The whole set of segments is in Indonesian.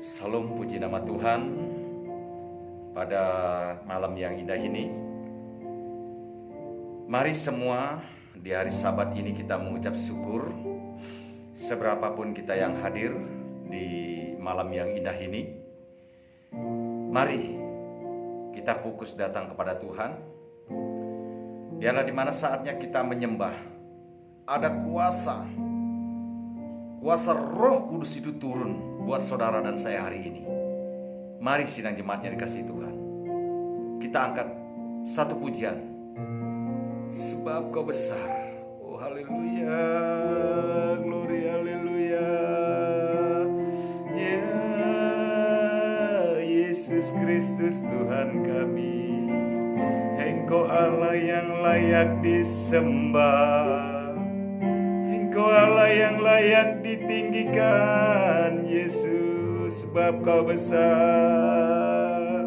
Salam puji nama Tuhan. Pada malam yang indah ini, mari semua di hari Sabat ini kita mengucap syukur. Seberapapun kita yang hadir di malam yang indah ini, mari kita fokus datang kepada Tuhan. Biarlah di mana saatnya kita menyembah, ada kuasa Roh Kudus itu turun buat saudara dan saya hari ini. Mari sidang jemaatnya dikasihi Tuhan, kita angkat satu pujian. Sebab Kau besar, oh haleluya, glory haleluya. Ya Yesus Kristus Tuhan kami, Engkau Allah yang layak disembah, Engkau Allah yang layak ditinggikan, Yesus, sebab Kau besar.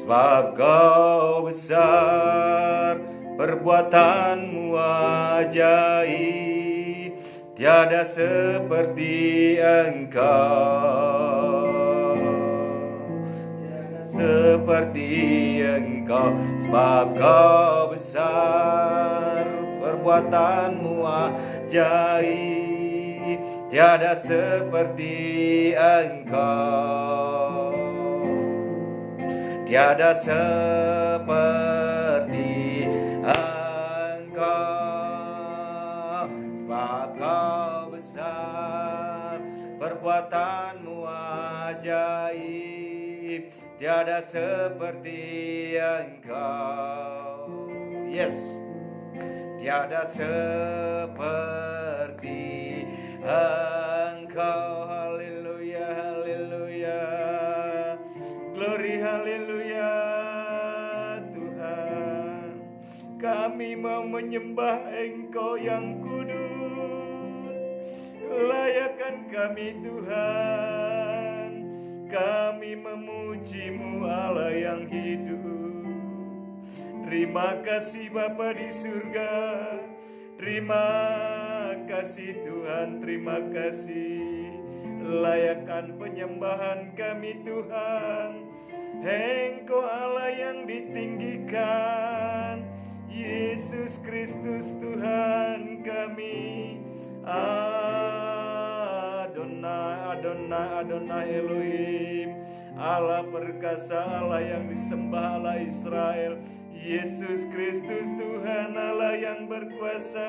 Sebab Kau besar, perbuatanmu ajaib, tiada seperti Engkau, seperti Engkau. Sebab Kau besar, perbuatanmu ajaib, tiada seperti Engkau, tiada seperti Engkau. Sebab Kau besar, perbuatanmu ajaib, tiada seperti Engkau. Yes, tiada seperti Engkau. Haleluya, haleluya, glory haleluya. Tuhan, kami mau menyembah Engkau yang kudus. Layakan kami Tuhan, kami memuji-Mu Allah yang hidup. Terima kasih Bapa di surga, terima kasih Tuhan, terima kasih. Layakan penyembahan kami Tuhan, Engkau Allah yang ditinggikan, Yesus Kristus Tuhan kami. Adonai, Adonai, Adonai Elohim, Allah perkasa, Allah yang disembah, Allah Israel. Yesus Kristus Tuhan Allah yang berkuasa,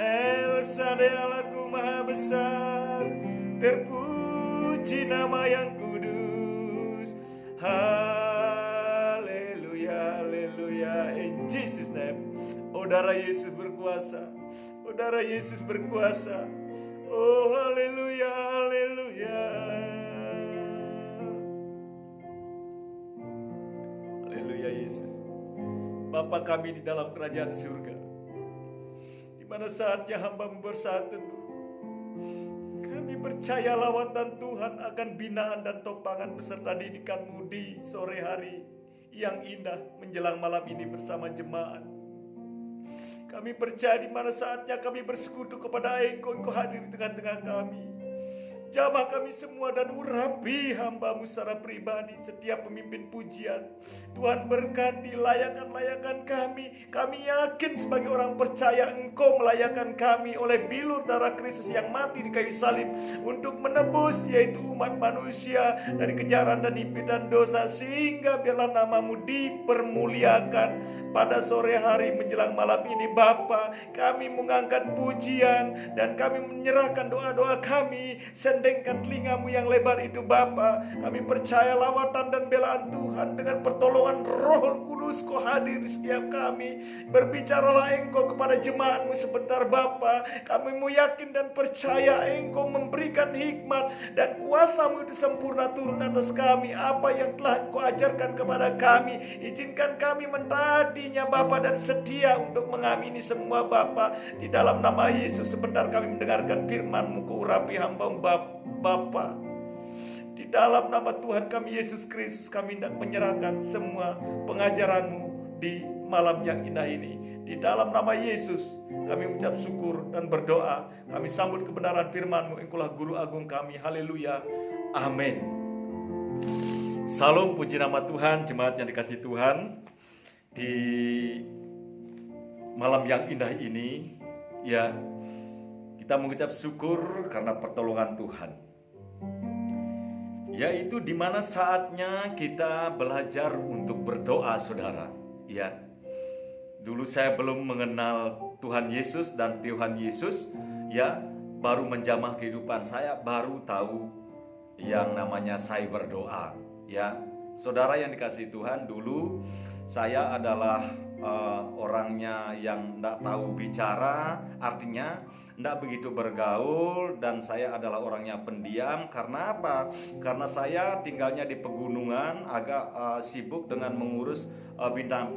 El Shaddai Allahku maha besar, terpuji nama yang kudus. Haleluya, haleluya. In Jesus name. Oh darah Yesus berkuasa, oh darah Yesus berkuasa. Oh haleluya, haleluya. Haleluya Yesus. Bapa kami di dalam kerajaan surga, di mana saatnya hamba bersatu, kami percaya lawatan Tuhan akan binaan dan topangan beserta didikan-Mu di sore hari yang indah menjelang malam ini bersama jemaat. Kami percaya di mana saatnya kami bersekutu kepada Engkau, Engkau hadir di tengah-tengah kami. Jamah kami semua dan urapi hamba-Mu secara pribadi, setiap pemimpin pujian. Tuhan berkati layakan-layakan kami. Kami yakin sebagai orang percaya Engkau melayakan kami oleh bilur darah Kristus yang mati di kayu salib untuk menebus yaitu umat manusia dari kejaran dan impitan dosa, sehingga biarlah nama-Mu dipermuliakan pada sore hari menjelang malam ini. Bapa, kami mengangkat pujian dan kami menyerahkan doa-doa kami. Sendengkan telinga-Mu yang lebar itu Bapa. Kami percaya lawatan dan belaan Tuhan dengan pertolongan Roh Kudus Kau hadir di setiap kami. Berbicaralah Engkau kepada jemaat-Mu sebentar Bapa. Kami mau yakin dan percaya Engkau memberikan hikmat dan kuasa-Mu itu sempurna turun atas kami. Apa yang telah Engkau ajarkan kepada kami, izinkan kami mentaatinya Bapa dan setia untuk mengamini semua Bapa. Di dalam nama Yesus sebentar kami mendengarkan firman-Mu, Kau urapi hamba-Mu Bapa. Di dalam nama Tuhan kami Yesus Kristus kami hendak menyerahkan semua pengajaran-Mu di malam yang indah ini. Di dalam nama Yesus kami mengucap syukur dan berdoa. Kami sambut kebenaran firman-Mu. Engkaulah guru agung kami. Haleluya. Amin. Salam, puji nama Tuhan, jemaat yang dikasihi Tuhan. Di malam yang indah ini, ya, kita mengucap syukur karena pertolongan Tuhan. Yaitu di mana saatnya kita belajar untuk berdoa, saudara. Ya, dulu saya belum mengenal Tuhan Yesus, dan Tuhan Yesus, ya, baru menjamah kehidupan saya, baru tahu yang namanya saya berdoa. Ya, saudara yang dikasihi Tuhan, dulu saya adalah orangnya yang tidak tahu bicara, artinya tidak begitu bergaul, dan saya adalah orangnya pendiam. Karena apa? Karena saya tinggalnya di pegunungan, agak sibuk dengan mengurus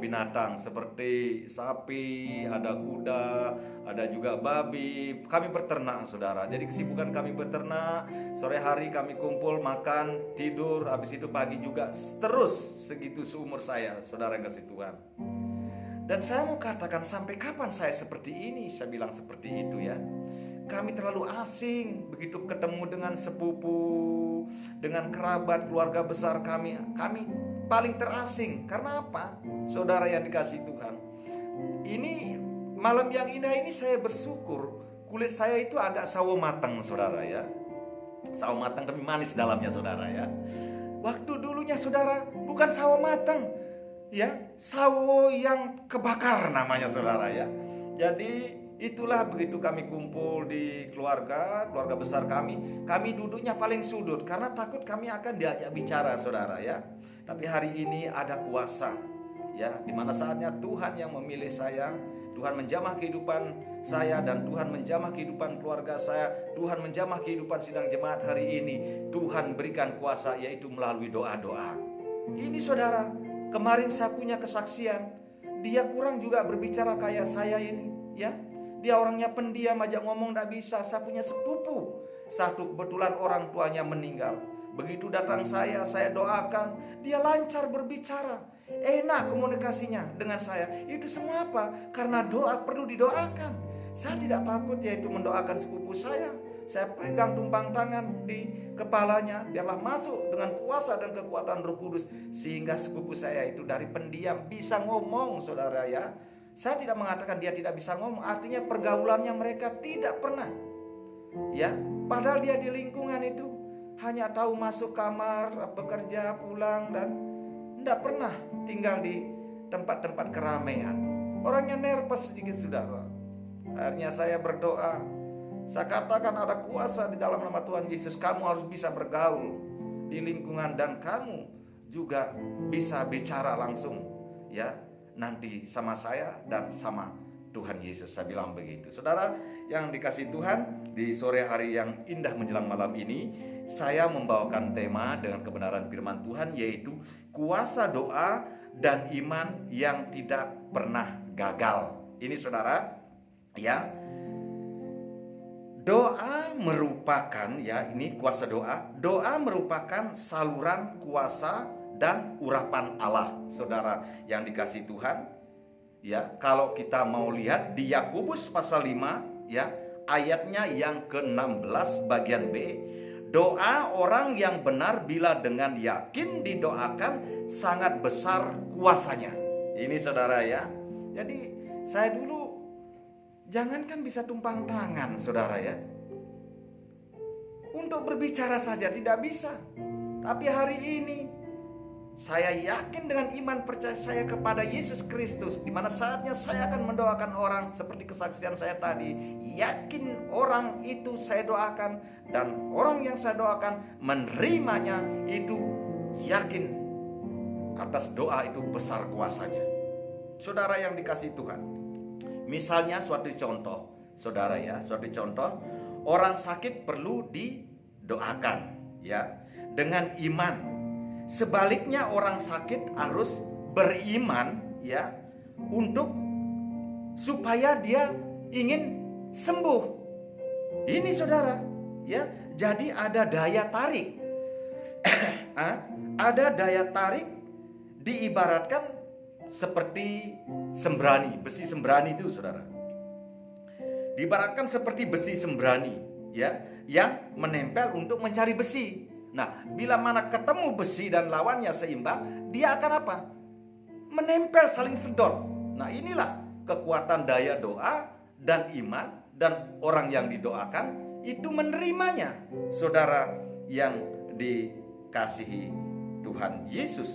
binatang seperti sapi, ada kuda, ada juga babi. Kami beternak, saudara. Jadi kesibukan kami beternak, sore hari kami kumpul, makan, tidur, habis itu pagi juga, terus segitu seumur saya, saudara yang kasih Tuhan. Dan saya mau katakan, sampai kapan saya seperti ini? Saya bilang seperti itu, ya. Kami terlalu asing, begitu ketemu dengan sepupu, dengan kerabat, keluarga besar kami paling terasing. Karena apa? Saudara yang dikasihi Tuhan, ini malam yang indah ini saya bersyukur, kulit saya itu agak sawo matang, saudara, ya. Sawo matang tapi manis dalamnya, saudara, ya. Waktu dulunya, saudara, bukan sawo matang, ya, sawo yang kebakar namanya, saudara, ya. Jadi itulah, begitu kami kumpul di keluarga besar kami duduknya paling sudut karena takut kami akan diajak bicara, saudara, ya. Tapi hari ini ada kuasa, ya, dimana saatnya Tuhan yang memilih saya, Tuhan menjamah kehidupan saya, dan Tuhan menjamah kehidupan keluarga saya, Tuhan menjamah kehidupan sidang jemaat hari ini. Tuhan berikan kuasa, yaitu melalui doa-doa. Ini, saudara, kemarin saya punya kesaksian, dia kurang juga berbicara kayak saya ini, ya. Dia orangnya pendiam, aja ngomong tidak bisa. Saya punya sepupu satu, kebetulan orang tuanya meninggal. Begitu datang saya doakan, dia lancar berbicara, enak komunikasinya dengan saya. Itu semua apa? Karena doa, perlu didoakan. Saya tidak takut, yaitu mendoakan sepupu saya. Saya pegang tumpang tangan di kepalanya, biarlah masuk dengan kuasa dan kekuatan Roh Kudus, sehingga sepupu saya itu dari pendiam bisa ngomong, saudara, ya. Saya tidak mengatakan dia tidak bisa ngomong, artinya pergaulannya mereka tidak pernah, ya. Padahal dia di lingkungan itu hanya tahu masuk kamar, bekerja, pulang, dan tidak pernah tinggal di tempat-tempat keramaian. Orangnya nervous sedikit, saudara. Akhirnya saya berdoa, saya katakan ada kuasa di dalam nama Tuhan Yesus. Kamu harus bisa bergaul di lingkungan, dan kamu juga bisa bicara langsung, ya, nanti sama saya dan sama Tuhan Yesus. Saya bilang begitu. Saudara yang dikasihi Tuhan, di sore hari yang indah menjelang malam ini, saya membawakan tema dengan kebenaran firman Tuhan, yaitu kuasa doa dan iman yang tidak pernah gagal. Ini, saudara, ya, doa merupakan, ya, ini kuasa doa. Doa merupakan saluran kuasa dan urapan Allah, saudara yang dikasihi Tuhan. Ya, kalau kita mau lihat di Yakobus pasal 5, ya, ayatnya yang ke-16 bagian B, doa orang yang benar bila dengan yakin didoakan sangat besar kuasanya. Ini, saudara, ya. Jadi saya dulu jangankan bisa tumpang tangan, saudara, ya, untuk berbicara saja tidak bisa. Tapi hari ini saya yakin dengan iman percaya saya kepada Yesus Kristus, di mana saatnya saya akan mendoakan orang seperti kesaksian saya tadi. Yakin orang itu saya doakan, dan orang yang saya doakan menerimanya itu yakin atas doa itu besar kuasanya. Saudara yang dikasihi Tuhan, misalnya suatu contoh, saudara, ya, suatu contoh, orang sakit perlu didoakan, ya, dengan iman. Sebaliknya orang sakit harus beriman, ya, untuk supaya dia ingin sembuh. Ini, saudara, ya. Jadi ada daya tarik. Ada daya tarik, diibaratkan seperti sembrani, besi sembrani itu saudara. Diibaratkan seperti besi sembrani, ya, yang menempel untuk mencari besi. Nah, bila mana ketemu besi dan lawannya seimbang, dia akan apa? Menempel, saling sedot. Nah, inilah kekuatan daya doa dan iman, dan orang yang didoakan itu menerimanya. Saudara yang dikasihi Tuhan Yesus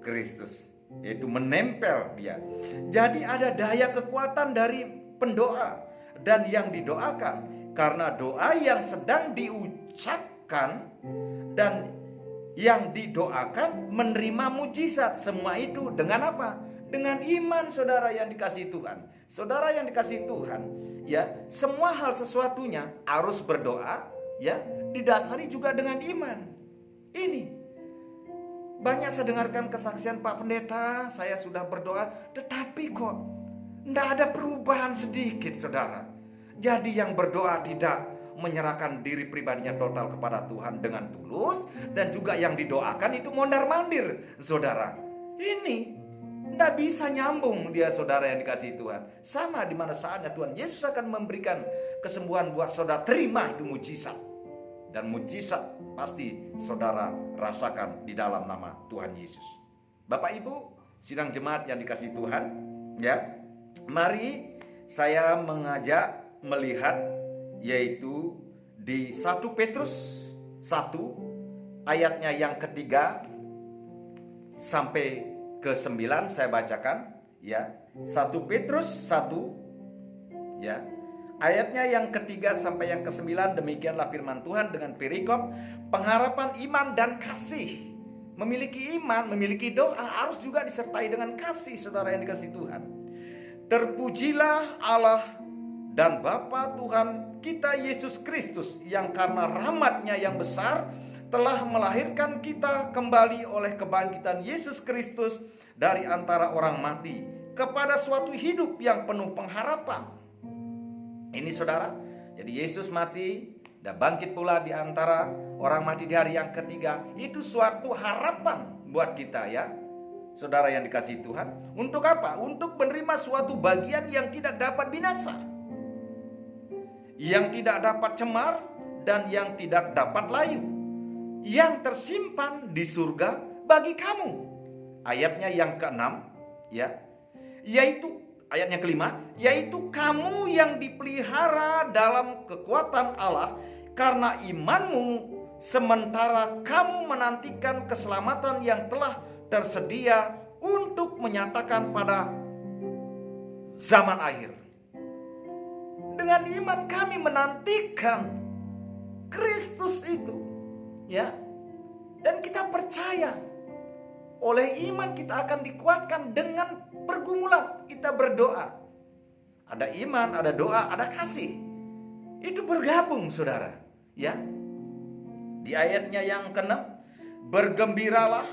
Kristus, yaitu menempel dia. Jadi ada daya kekuatan dari pendoa dan yang didoakan, karena doa yang sedang diucapkan dan yang didoakan menerima mujizat. Semua itu dengan apa? Dengan iman, saudara yang dikasihi Tuhan. Saudara yang dikasihi Tuhan, ya, semua hal sesuatunya harus berdoa, ya, didasari juga dengan iman. Ini banyak saya dengarkan kesaksian, Pak Pendeta, saya sudah berdoa, tetapi kok tidak ada perubahan sedikit, saudara. Jadi yang berdoa tidak menyerahkan diri pribadinya total kepada Tuhan dengan tulus, dan juga yang didoakan itu mondar-mandir, saudara. Ini tidak bisa nyambung dia, saudara yang dikasihi Tuhan. Sama di mana saatnya Tuhan Yesus akan memberikan kesembuhan buat saudara, terima itu mujizat. Dan mujizat pasti saudara rasakan di dalam nama Tuhan Yesus. Bapak Ibu, sidang jemaat yang dikasihi Tuhan, ya, mari saya mengajak melihat, yaitu di 1 Petrus 1 ayatnya yang ketiga sampai ke-9 saya bacakan, ya. 1 Petrus 1, ya, ayatnya yang ketiga sampai yang ke-9. Demikianlah firman Tuhan dengan perikop pengharapan iman dan kasih. Memiliki iman, memiliki doa harus juga disertai dengan kasih, saudara yang dikasihi Tuhan. Terpujilah Allah dan Bapa Tuhan kita Yesus Kristus, yang karena rahmat-Nya yang besar telah melahirkan kita kembali oleh kebangkitan Yesus Kristus dari antara orang mati kepada suatu hidup yang penuh pengharapan. Ini saudara, jadi Yesus mati dan bangkit pula di antara orang mati di hari yang ketiga. Itu suatu harapan buat kita, ya, saudara yang dikasihi Tuhan. Untuk apa? Untuk menerima suatu bagian yang tidak dapat binasa, yang tidak dapat cemar, dan yang tidak dapat layu, yang tersimpan di surga bagi kamu. Ayatnya yang ke-6, ya, yaitu ayatnya ke-5, yaitu kamu yang dipelihara dalam kekuatan Allah karena imanmu, sementara kamu menantikan keselamatan yang telah tersedia untuk menyatakan pada zaman akhir. Dengan iman kami menantikan Kristus itu, ya, dan kita percaya oleh iman kita akan dikuatkan dengan pergumulan. Kita berdoa, ada iman, ada doa, ada kasih. Itu bergabung, saudara, ya. Di ayatnya yang ke-6, bergembiralah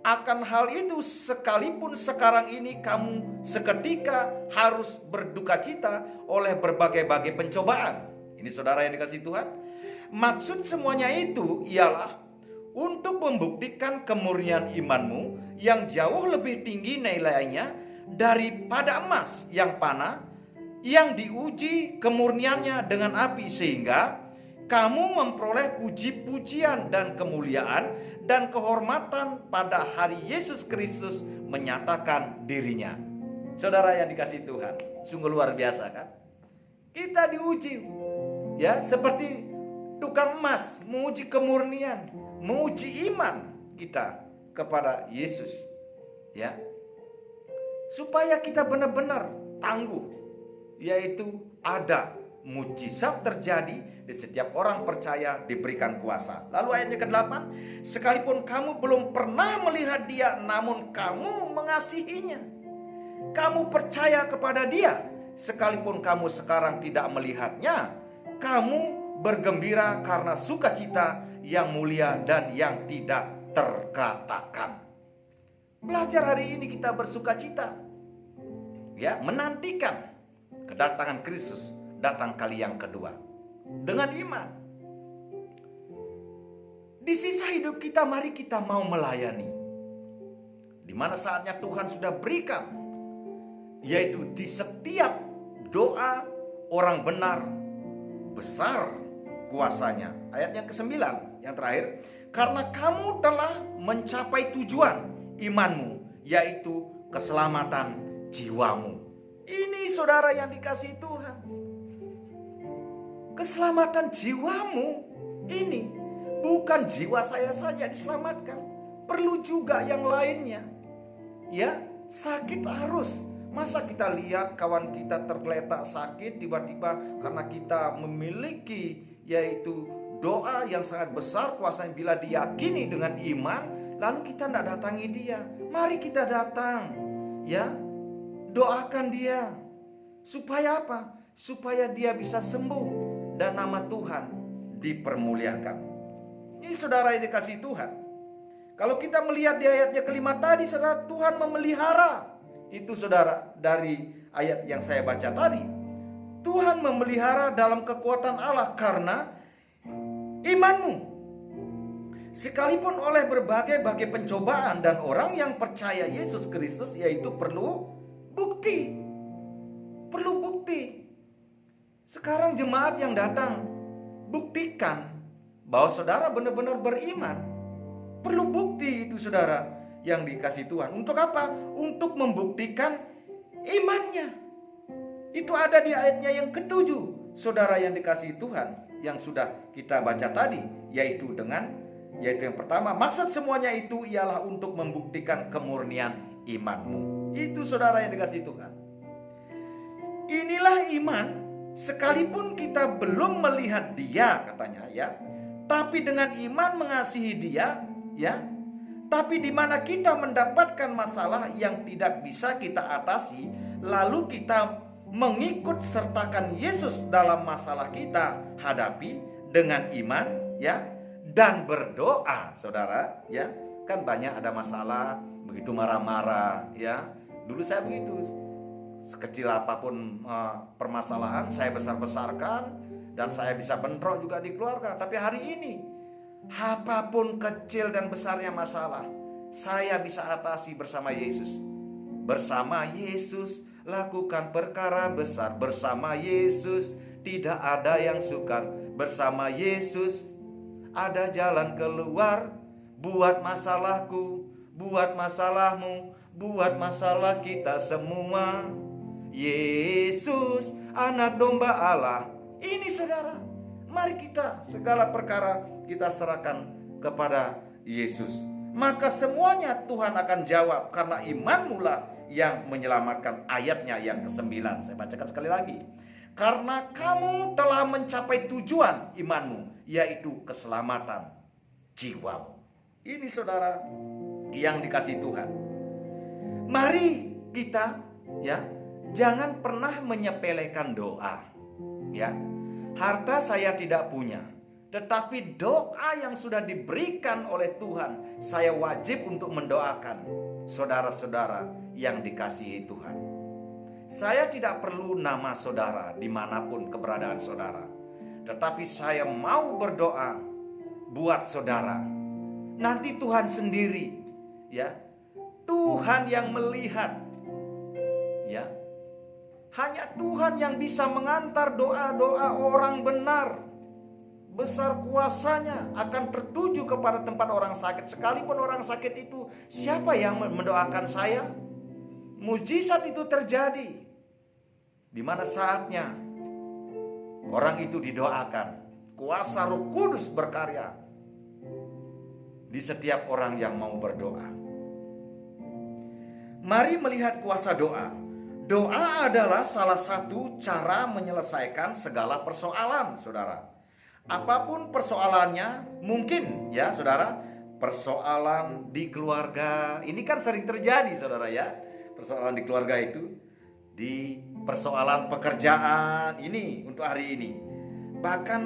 akan hal itu sekalipun sekarang ini kamu seketika harus berduka cita oleh berbagai-bagai pencobaan. Ini saudara yang dikasihi Tuhan. Maksud semuanya itu ialah untuk membuktikan kemurnian imanmu yang jauh lebih tinggi nilainya daripada emas yang panah, yang diuji kemurniannya dengan api, sehingga kamu memperoleh puji-pujian dan kemuliaan dan kehormatan pada hari Yesus Kristus menyatakan dirinya. Saudara yang dikasihi Tuhan, sungguh luar biasa, kan? Kita diuji, ya, seperti tukang emas menguji kemurnian, menguji iman kita kepada Yesus, ya, supaya kita benar-benar tangguh, yaitu ada mujizat terjadi di setiap orang percaya diberikan kuasa. Lalu ayatnya ke-8, sekalipun kamu belum pernah melihat dia, namun kamu mengasihinya, kamu percaya kepada dia, sekalipun kamu sekarang tidak melihatnya, kamu bergembira karena sukacita yang mulia dan yang tidak terkatakan. Belajar hari ini kita bersukacita, ya, menantikan kedatangan Kristus datang kali yang kedua dengan iman. Di sisa hidup kita, mari kita mau melayani di mana saatnya Tuhan sudah berikan, yaitu di setiap doa orang benar besar kuasanya. Ayat yang ke-9 yang terakhir, karena kamu telah mencapai tujuan imanmu, yaitu keselamatan jiwamu. Ini saudara yang dikasihi Tuhan, keselamatan jiwamu ini bukan jiwa saya saja diselamatkan, perlu juga yang lainnya. Ya, sakit harus. Masa kita lihat kawan kita tergeletak sakit tiba-tiba karena kita memiliki yaitu doa yang sangat besar kuasanya, bila diyakini dengan iman, lalu kita tidak datangi dia. Mari kita datang, ya, doakan dia. Supaya apa? Supaya dia bisa sembuh dan nama Tuhan dipermuliakan. Ini saudara yang dikasihi Tuhan. Kalau kita melihat di ayatnya kelima tadi, saudara, Tuhan memelihara. Itu saudara, dari ayat yang saya baca tadi, Tuhan memelihara dalam kekuatan Allah karena imanmu. Sekalipun oleh berbagai pencobaan, dan orang yang percaya Yesus Kristus yaitu perlu bukti. Perlu bukti. Sekarang jemaat yang datang, buktikan bahwa saudara benar-benar beriman. Perlu bukti itu saudara yang dikasih Tuhan. Untuk apa? Untuk membuktikan imannya. Itu ada di ayatnya yang ke-7, saudara yang dikasih Tuhan, yang sudah kita baca tadi, yaitu yang pertama, maksud semuanya itu ialah untuk membuktikan kemurnian imanmu. Itu saudara yang dikasih Tuhan. Inilah iman, sekalipun kita belum melihat dia, katanya ya, tapi dengan iman mengasihi dia, ya. Tapi di mana kita mendapatkan masalah yang tidak bisa kita atasi, lalu kita mengikut sertakan Yesus dalam masalah kita hadapi dengan iman, ya, dan berdoa, saudara, ya. Kan banyak ada masalah, begitu marah-marah, ya. Dulu saya begitu, sekecil apapun permasalahan saya besar-besarkan, dan saya bisa bentrok juga di keluarga. Tapi hari ini, apapun kecil dan besarnya masalah, saya bisa atasi bersama Yesus. Bersama Yesus lakukan perkara besar. Bersama Yesus tidak ada yang sukar. Bersama Yesus ada jalan keluar. Buat masalahku, buat masalahmu, buat masalah kita semua. Yesus, anak domba Allah. Ini saudara, mari kita segala perkara kita serahkan kepada Yesus. Maka semuanya Tuhan akan jawab, karena imanmu lah yang menyelamatkan. Ayatnya yang ke-9, saya bacakan sekali lagi. Karena kamu telah mencapai tujuan imanmu, yaitu keselamatan jiwamu. Ini saudara yang dikasihi Tuhan. Mari kita, ya, jangan pernah menyepelekan doa. Ya, harta saya tidak punya, tetapi doa yang sudah diberikan oleh Tuhan, saya wajib untuk mendoakan saudara-saudara yang dikasihi Tuhan. Saya tidak perlu nama saudara dimanapun keberadaan saudara, tetapi saya mau berdoa buat saudara. Nanti Tuhan sendiri, ya, Tuhan yang melihat, ya. Hanya Tuhan yang bisa mengantar doa-doa orang benar. Besar kuasanya akan tertuju kepada tempat orang sakit. Sekalipun orang sakit itu, siapa yang mendoakan saya? Mujizat itu terjadi. Di mana saatnya orang itu didoakan. Kuasa Roh Kudus berkarya di setiap orang yang mau berdoa. Mari melihat kuasa doa. Doa adalah salah satu cara menyelesaikan segala persoalan, saudara. Apapun persoalannya, mungkin ya saudara, persoalan di keluarga. Ini kan sering terjadi saudara ya. Persoalan di keluarga itu, di persoalan pekerjaan ini untuk hari ini. Bahkan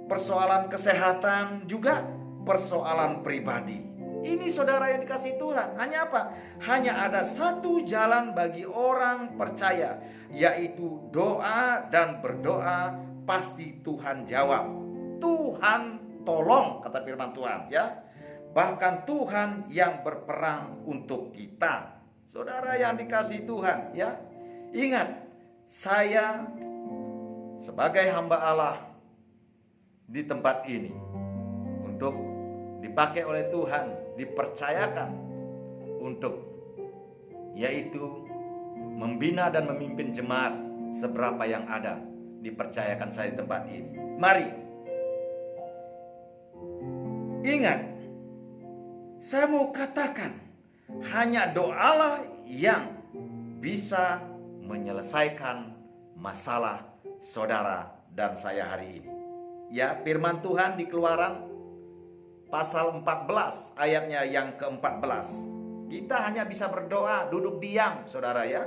persoalan kesehatan, juga persoalan pribadi. Ini saudara yang dikasihi Tuhan. Hanya apa? Hanya ada satu jalan bagi orang percaya, yaitu doa dan berdoa. Pasti Tuhan jawab. Tuhan tolong, kata firman Tuhan, ya. bahkan Tuhan yang berperang untuk kita. Saudara yang dikasihi Tuhan, ya. Ingat, saya sebagai hamba Allah di tempat ini untuk dipakai oleh Tuhan, dipercayakan untuk yaitu membina dan memimpin jemaat seberapa yang ada, dipercayakan saya di tempat ini. Mari ingat, saya mau katakan, hanya doalah yang bisa menyelesaikan masalah saudara dan saya hari ini. Ya, firman Tuhan di Keluaran pasal 14 ayatnya yang ke-14. Kita hanya bisa berdoa, duduk diam, saudara ya.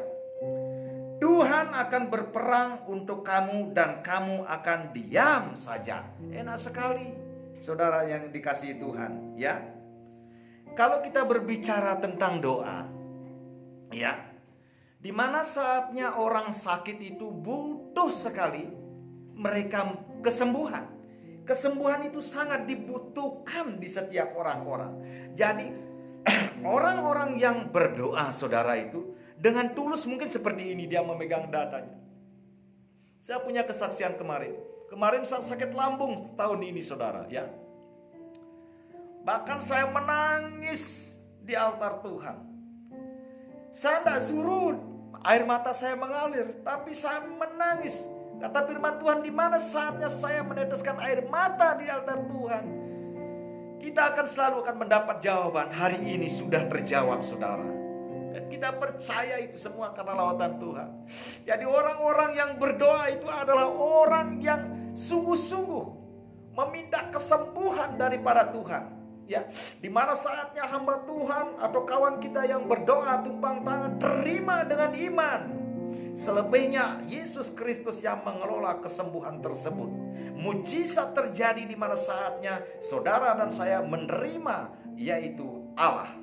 Tuhan akan berperang untuk kamu dan kamu akan diam saja. Enak sekali, saudara yang dikasihi Tuhan, ya. Kalau kita berbicara tentang doa, ya, di mana saatnya orang sakit itu butuh sekali mereka kesembuhan. Kesembuhan itu sangat dibutuhkan di setiap orang-orang. Jadi orang-orang yang berdoa, saudara, itu dengan tulus mungkin seperti ini, dia memegang dadanya. Saya punya kesaksian kemarin. Kemarin saya sakit lambung setahun ini, saudara, ya. Bahkan saya menangis di altar Tuhan. Saya tidak suruh air mata saya mengalir, tapi saya menangis. Kata firman Tuhan, di mana saatnya saya meneteskan air mata di altar Tuhan, kita akan selalu mendapat jawaban. Hari ini sudah terjawab, saudara. Dan kita percaya itu semua karena lawatan Tuhan. Jadi orang-orang yang berdoa itu adalah orang yang sungguh-sungguh meminta kesembuhan daripada Tuhan. Ya, di mana saatnya hamba Tuhan atau kawan kita yang berdoa tumpang tangan, terima dengan iman. Selebihnya Yesus Kristus yang mengelola kesembuhan tersebut. Mujizat terjadi di mana saatnya saudara dan saya menerima, yaitu Allah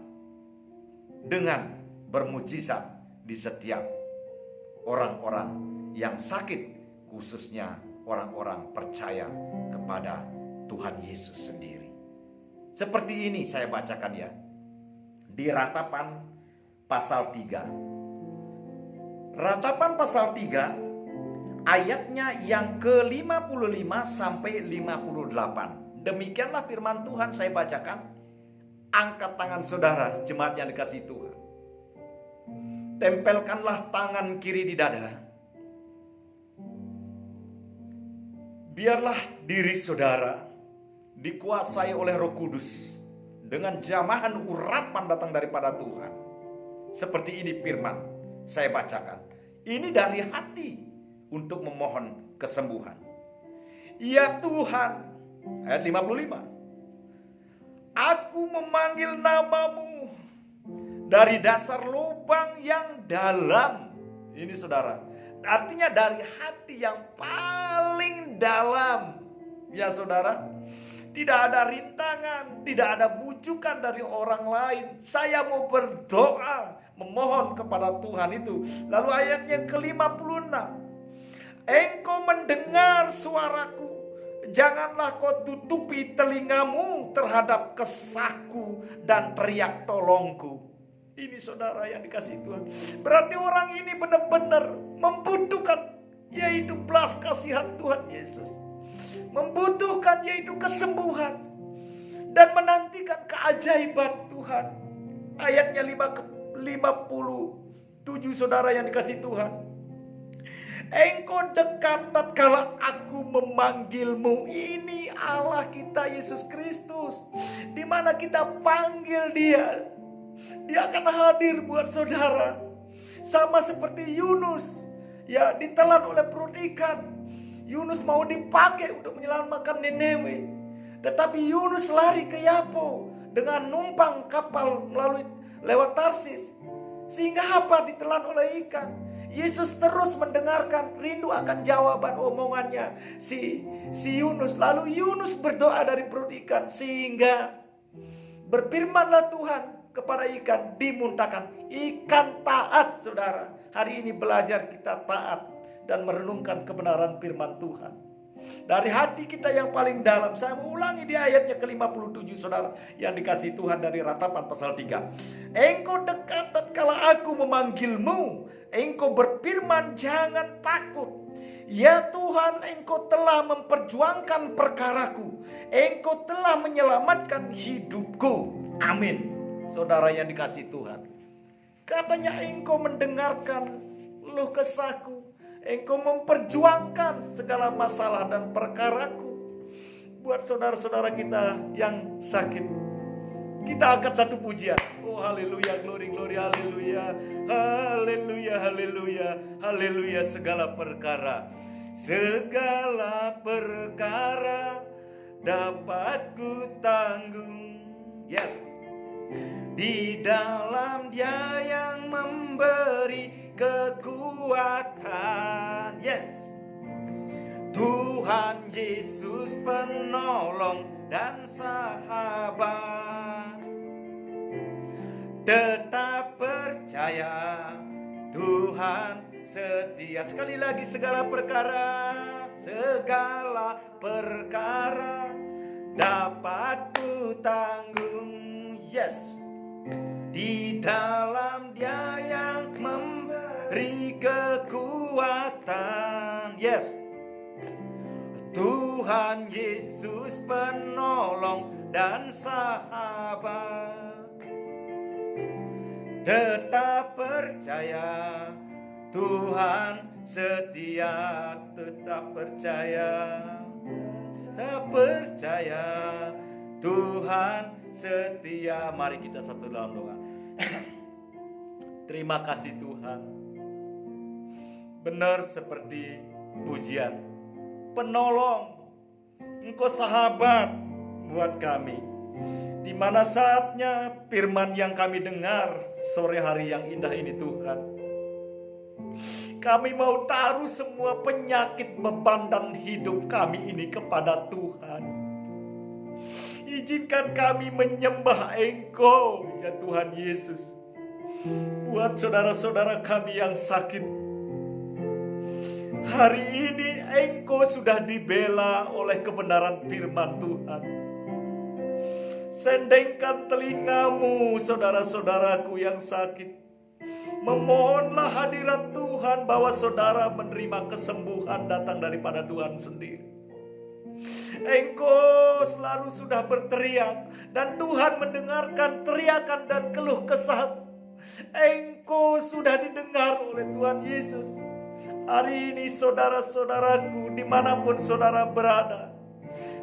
dengan bermujizat di setiap orang-orang yang sakit, khususnya orang-orang percaya kepada Tuhan Yesus sendiri. Seperti ini saya bacakan ya, di Ratapan pasal 3. Ratapan pasal 3 ayatnya yang ke-55 sampai 58. Demikianlah firman Tuhan saya bacakan. Angkat tangan saudara, jemaat yang dikasihi Tuhan. Tempelkanlah tangan kiri di dada. Biarlah diri saudara dikuasai oleh Roh Kudus dengan jamahan urapan datang daripada Tuhan. Seperti ini firman saya bacakan. Ini dari hati untuk memohon kesembuhan. Ya Tuhan, ayat 55. Aku memanggil namamu dari dasar lubang yang dalam. Ini saudara, artinya dari hati yang paling dalam. Ya saudara, tidak ada rintangan, tidak ada bujukan dari orang lain. Saya mau berdoa, memohon kepada Tuhan itu. Lalu ayatnya ke-56. Engkau mendengar suaraku, janganlah kau tutupi telingamu terhadap kesahku dan teriak tolongku. Ini saudara yang dikasihi Tuhan. Berarti orang ini benar-benar membutuhkan, yaitu belas kasihan Tuhan Yesus. Membutuhkan yaitu kesembuhan dan menantikan keajaiban Tuhan. Ayatnya 57, saudara yang dikasihi Tuhan. Engkau dekat tatkala aku memanggilmu. Ini Allah kita Yesus Kristus. Di mana kita panggil Dia, Dia akan hadir buat saudara. Sama seperti Yunus, ya, ditelan oleh perut ikan. Yunus mau dipakai untuk menyelamatkan Niniwe, tetapi Yunus lari ke Yapo dengan numpang kapal lewat Tarsis. Sehingga apa? Ditelan oleh ikan. Yesus terus mendengarkan, rindu akan jawaban omongannya si Yunus. Lalu Yunus berdoa dari perut ikan, sehingga berfirmanlah Tuhan kepada ikan, dimuntahkan. Ikan taat, saudara. Hari ini belajar kita taat dan merenungkan kebenaran firman Tuhan. Dari hati kita yang paling dalam. Saya mengulangi di ayatnya ke-57 saudara, yang dikasih Tuhan dari Ratapan pasal 3. Engkau dekat tatkala aku memanggilmu. Engkau berfirman, jangan takut. Ya Tuhan, Engkau telah memperjuangkan perkaraku. Engkau telah menyelamatkan hidupku. Amin. Saudara yang dikasih Tuhan, katanya Engkau mendengarkan keluh kesahku. Engkau memperjuangkan segala masalah dan perkaraku. Buat saudara-saudara kita yang sakit, kita angkat satu pujian. Oh haleluya, glory, glory, haleluya. Haleluya, haleluya, haleluya. Segala perkara dapat ku tanggung. Yes. Di dalam Dia yang memberi kekuatan. Yes. Tuhan Yesus penolong dan sahabat. Tetap percaya, Tuhan setia. Sekali lagi, segala perkara dapat ku tanggung. Yes. Di dalam Dia yang memberi kekuatan. Yes. Tuhan Yesus penolong dan sahabat. Tetap percaya, Tuhan setia. Tetap percaya, Tuhan setia. Mari kita satu dalam doa. Terima kasih Tuhan. Benar seperti pujian, penolong, Engkau sahabat buat kami. Di mana saatnya firman yang kami dengar sore hari yang indah ini Tuhan, kami mau taruh semua penyakit, beban dan hidup kami ini kepada Tuhan. Izinkan kami menyembah Engkau ya Tuhan Yesus. Buat saudara-saudara kami yang sakit, hari ini Engkau sudah dibela oleh kebenaran firman Tuhan. Sendengkan telingamu saudara-saudaraku yang sakit. Memohonlah hadirat Tuhan bahwa saudara menerima kesembuhan datang daripada Tuhan sendiri. Engkau selalu sudah berteriak dan Tuhan mendengarkan teriakan dan keluh kesah. Engkau sudah didengar oleh Tuhan Yesus. Hari ini saudara-saudaraku, dimanapun saudara berada,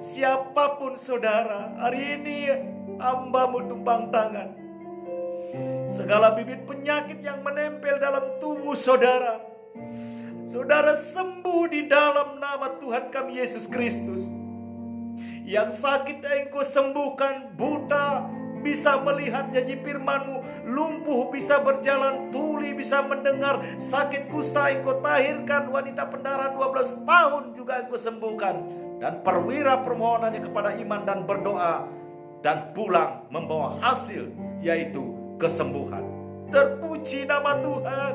siapapun saudara, hari ini hamba-Mu tumpang tangan. Segala bibit penyakit yang menempel dalam tubuh saudara, saudara sembuh di dalam nama Tuhan kami Yesus Kristus. Yang sakit Engkau sembuhkan, buta bisa melihat janji firman-Mu, lumpuh bisa berjalan, tuli bisa mendengar, sakit kusta Engkau tahirkan, wanita pendarahan 12 tahun juga Engkau sembuhkan. Dan perwira permohonannya kepada iman dan berdoa, dan pulang membawa hasil, yaitu kesembuhan. Terpuji nama Tuhan.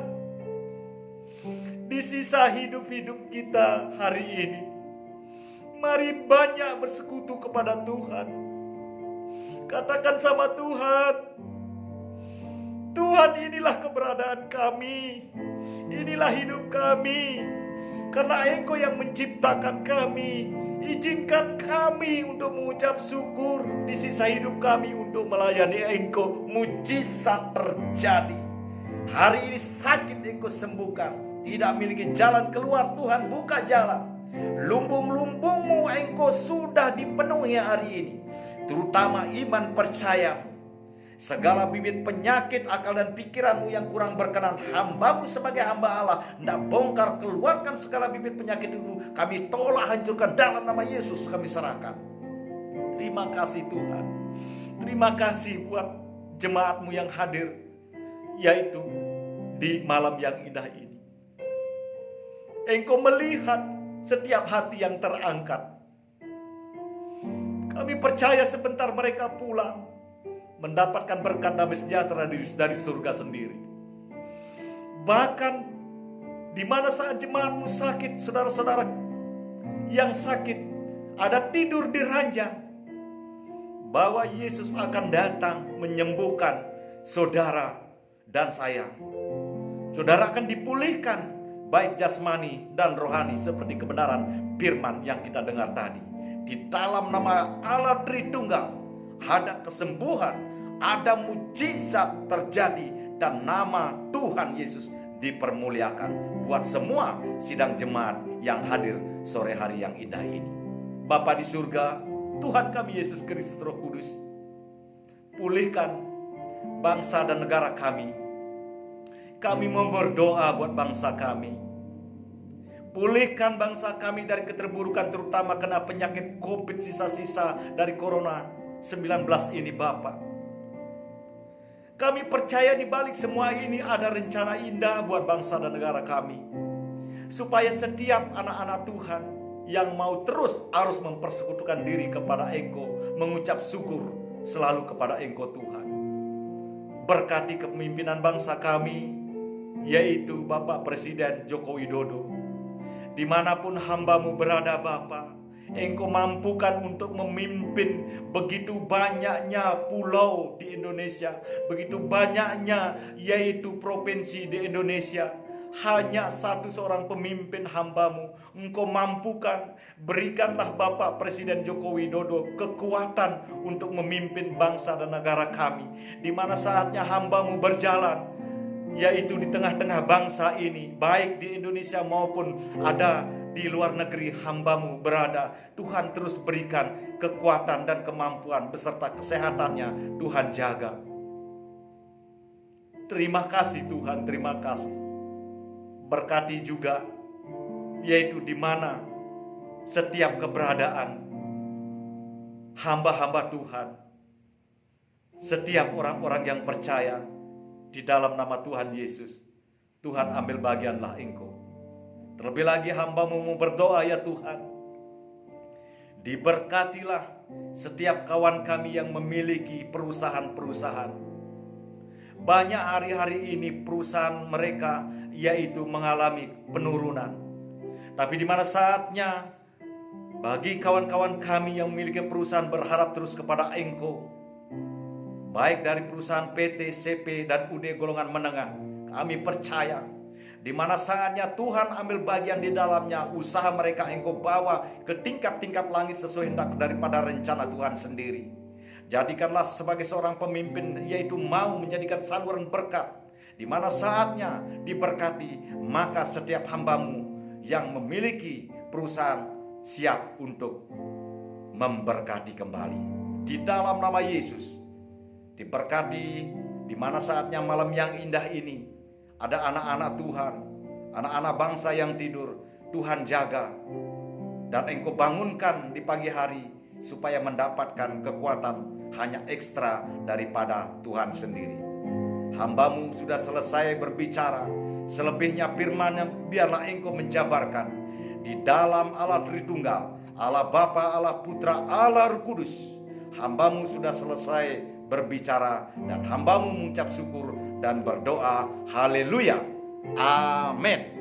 Di sisa hidup-hidup kita hari ini, mari banyak bersekutu kepada Tuhan. Katakan sama Tuhan, Tuhan inilah keberadaan kami, inilah hidup kami. Karena Engkau yang menciptakan kami, izinkan kami untuk mengucap syukur di sisa hidup kami untuk melayani Engkau. Mujizat terjadi. Hari ini sakit Engkau sembuhkan, tidak memiliki jalan keluar, Tuhan buka jalan. Lumbung-lumbungmu Engkau sudah dipenuhi hari ini, terutama iman percayamu. Segala bibit penyakit akal dan pikiranmu yang kurang berkenan, hamba-Mu sebagai hamba Allah hendak bongkar, keluarkan segala bibit penyakit itu. Kami tolak, hancurkan dalam nama Yesus, kami serahkan. Terima kasih Tuhan. Terima kasih buat jemaat-Mu yang hadir, yaitu di malam yang indah ini. Engkau melihat setiap hati yang terangkat. Kami percaya sebentar mereka pulang, mendapatkan berkat damai sejahtera dari surga sendiri. Bahkan di mana saat jemaat-Mu sakit, saudara-saudara yang sakit, ada tidur di ranjang, bahwa Yesus akan datang menyembuhkan saudara dan saya. Saudara akan dipulihkan baik jasmani dan rohani seperti kebenaran firman yang kita dengar tadi. Di dalam nama Allah Tritunggal ada kesembuhan, ada mujizat terjadi, dan nama Tuhan Yesus dipermuliakan buat semua sidang jemaat yang hadir sore hari yang indah ini. Bapa di surga, Tuhan kami Yesus Kristus Roh Kudus, pulihkan bangsa dan negara kami. Kami mau berdoa buat bangsa kami. Pulihkan bangsa kami dari keterburukan, terutama kena penyakit COVID, sisa-sisa dari Corona 19 ini Bapa. Kami percaya di balik semua ini ada rencana indah buat bangsa dan negara kami, supaya setiap anak-anak Tuhan yang mau terus harus mempersekutukan diri kepada Engkau, mengucap syukur selalu kepada Engkau Tuhan. Berkati kepemimpinan bangsa kami, yaitu Bapak Presiden Joko Widodo. Dimanapun hamba-Mu berada Bapa, Engkau mampukan untuk memimpin begitu banyaknya pulau di Indonesia, begitu banyaknya yaitu provinsi di Indonesia. Hanya satu seorang pemimpin hamba-Mu Engkau mampukan. Berikanlah Bapak Presiden Joko Widodo kekuatan untuk memimpin bangsa dan negara kami, di mana saatnya hamba-Mu berjalan, yaitu di tengah-tengah bangsa ini, baik di Indonesia maupun ada di luar negeri hamba-Mu berada. Tuhan terus berikan kekuatan dan kemampuan beserta kesehatannya. Tuhan jaga. Terima kasih Tuhan, terima kasih. Berkati juga, yaitu di mana setiap keberadaan hamba-hamba Tuhan, setiap orang-orang yang percaya di dalam nama Tuhan Yesus. Tuhan ambil bagianlah Engkau. Terlebih lagi hamba-Mu mau berdoa ya Tuhan, diberkatilah setiap kawan kami yang memiliki perusahaan-perusahaan. Banyak hari-hari ini perusahaan mereka yaitu mengalami penurunan. Tapi di mana saatnya bagi kawan-kawan kami yang memiliki perusahaan berharap terus kepada Engkau, baik dari perusahaan PT, CP, dan UD golongan menengah, kami percaya di mana saatnya Tuhan ambil bagian di dalamnya, usaha mereka Engkau bawa ke tingkat-tingkat langit sesuai hendak daripada rencana Tuhan sendiri. Jadikanlah sebagai seorang pemimpin, yaitu mau menjadikan saluran berkat, di mana saatnya diberkati, maka setiap hamba-Mu yang memiliki perusahaan siap untuk memberkati kembali. Di dalam nama Yesus, diberkati di mana saatnya malam yang indah ini, ada anak-anak Tuhan, anak-anak bangsa yang tidur, Tuhan jaga, dan Engkau bangunkan di pagi hari, supaya mendapatkan kekuatan hanya ekstra daripada Tuhan sendiri. Hamba-Mu sudah selesai berbicara, selebihnya firman-Nya biarlah Engkau menjabarkan. Di dalam Allah Tritunggal, Allah Bapa, Allah Putra, Allah Roh Kudus, hamba-Mu sudah selesai berbicara, dan hamba-Mu mengucap syukur dan berdoa. Haleluya, amin.